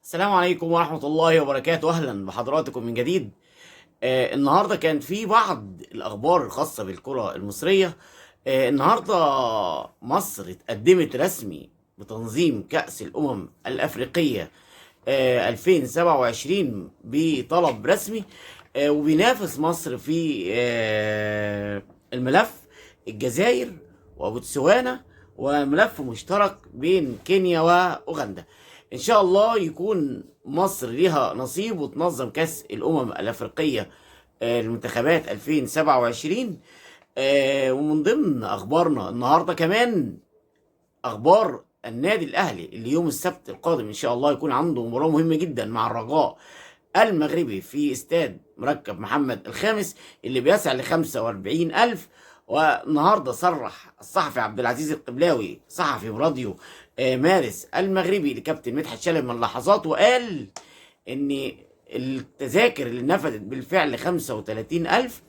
السلام عليكم ورحمة الله وبركاته. أهلا بحضراتكم من جديد. النهاردة كان في بعض الأخبار الخاصة بالكرة المصرية. النهاردة مصر اتقدمت رسمي بتنظيم كأس الأمم الأفريقية 2027 بطلب رسمي. وبينافس مصر في الملف الجزائر وبوتسوانا، وملف مشترك بين كينيا وأوغندا. ان شاء الله يكون مصر ليها نصيب وتنظم كاس الامم الافريقيه للمنتخبات 2027. ومن ضمن اخبارنا النهارده كمان اخبار النادي الاهلي اللي يوم السبت القادم ان شاء الله يكون عنده مباراه مهمه جدا مع الرجاء المغربي في استاد مركب محمد الخامس اللي بيسع ل 45,000. والنهارده صرح الصحفي عبد العزيز القبلاوي صحفي براديو مارس المغربي لكابتن مدحت شلبي من اللحظات، وقال ان التذاكر اللي نفذت بالفعل 35,000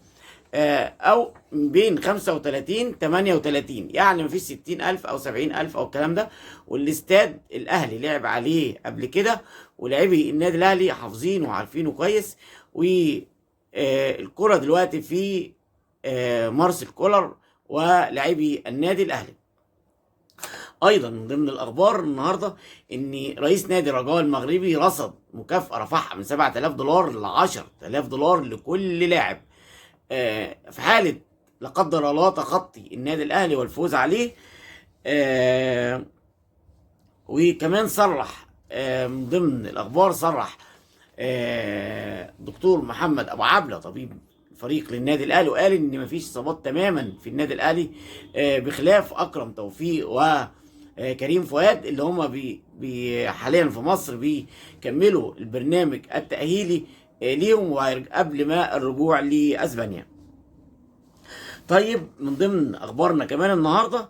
او بين 35 38، يعني مفيش 60,000 او 70,000 او الكلام ده. والاستاد الاهلي لعب عليه قبل كده، ولاعبي النادي الاهلي حافظينه وعارفينه كويس. والكرة دلوقتي في مارسيل كولر ولاعبي النادي الاهلي. ايضا من ضمن الاخبار النهارده ان رئيس نادي الرجاء المغربي رصد مكافاه رفعها من 7,000 دولار ل 10,000 دولار لكل لاعب في حاله لا قدر الله تخطي النادي الاهلي والفوز عليه. وكمان صرح من ضمن الاخبار، صرح دكتور محمد ابو عبله طبيب فريق للنادي الاهلي، وقال ان مفيش اصابات تماما في النادي الاهلي بخلاف اكرم توفيق وكريم فؤاد اللي هم حاليا في مصر بيكملوا البرنامج التاهيلي ليهم قبل ما الرجوع لاسبانيا. طيب من ضمن اخبارنا كمان النهارده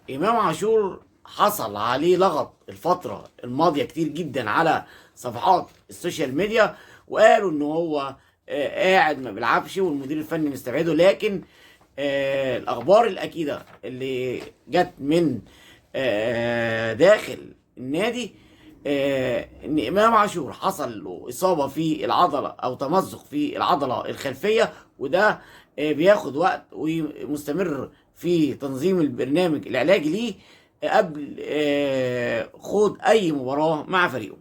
امام عاشور حصل عليه لغط الفتره الماضيه كتير جدا على صفحات السوشيال ميديا، وقالوا ان هو قاعد ما بيلعبش والمدير الفني مستبعده. لكن الاخبار الاكيده اللي جت من داخل النادي ان امام عاشور حصل له اصابه في العضله او تمزق في العضله الخلفيه، وده بياخد وقت ومستمر في تنظيم البرنامج العلاجي ليه قبل خوض اي مباراه مع فريقه.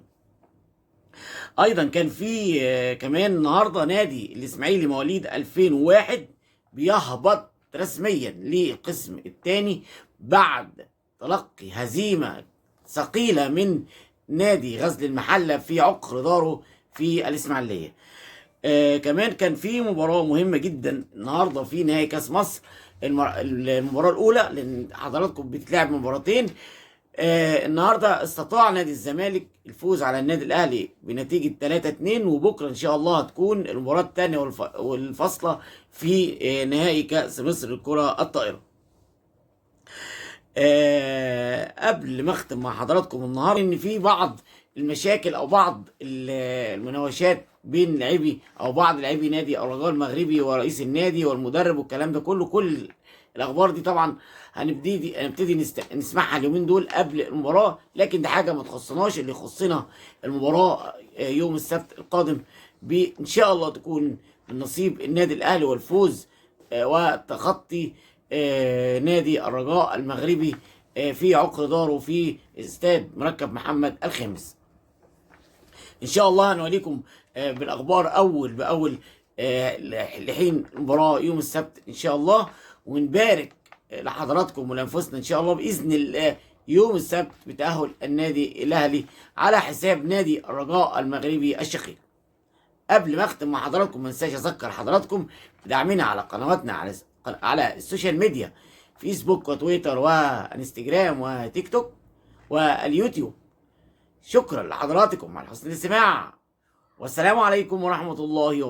ايضا كان في كمان النهارده نادي الاسماعيلي مواليد 2001 بيهبط رسميا للقسم الثاني بعد تلقي هزيمه ثقيله من نادي غزل المحله في عقر داره في الاسماعيليه. كمان كان في مباراه مهمه جدا النهارده في نهائي كاس مصر، المباراه الاولى، لان حضراتكم بتلعب مباراتين. النهارده استطاع نادي الزمالك الفوز على النادي الاهلي بنتيجه 3-2، وبكره ان شاء الله هتكون المباراه الثانيه والفاصله في نهائي كاس مصر للكره الطائره. قبل ما اختم مع حضراتكم النهارده ان في بعض المشاكل او بعض المناوشات بين لاعبي او بعض لاعبي نادي الرجاء المغربي ورئيس النادي والمدرب والكلام ده كله. كل الاخبار دي طبعا هنبتدي نسمعها اليومين دول قبل المباراه، لكن دي حاجه ما تخصناش. اللي يخصنا المباراه يوم السبت القادم ان شاء الله تكون من نصيب النادي الاهلي والفوز وتخطي نادي الرجاء المغربي في عقر داره في استاد مركب محمد الخامس. ان شاء الله هنوريكم بالاخبار اول باول لحين المباراه يوم السبت ان شاء الله. ونبارك لحضراتكم ولانفسنا ان شاء الله باذن الله يوم السبت بتاهل النادي الاهلي على حساب نادي الرجاء المغربي الشقيق. قبل ما اختم مع حضراتكم ما انساش اذكر حضراتكم بدعمنا على قنواتنا على السوشيال ميديا، فيسبوك وتويتر وانستجرام وتيك توك واليوتيوب. شكرا لحضراتكم على حسن الاستماع، والسلام عليكم ورحمة الله وبركاته.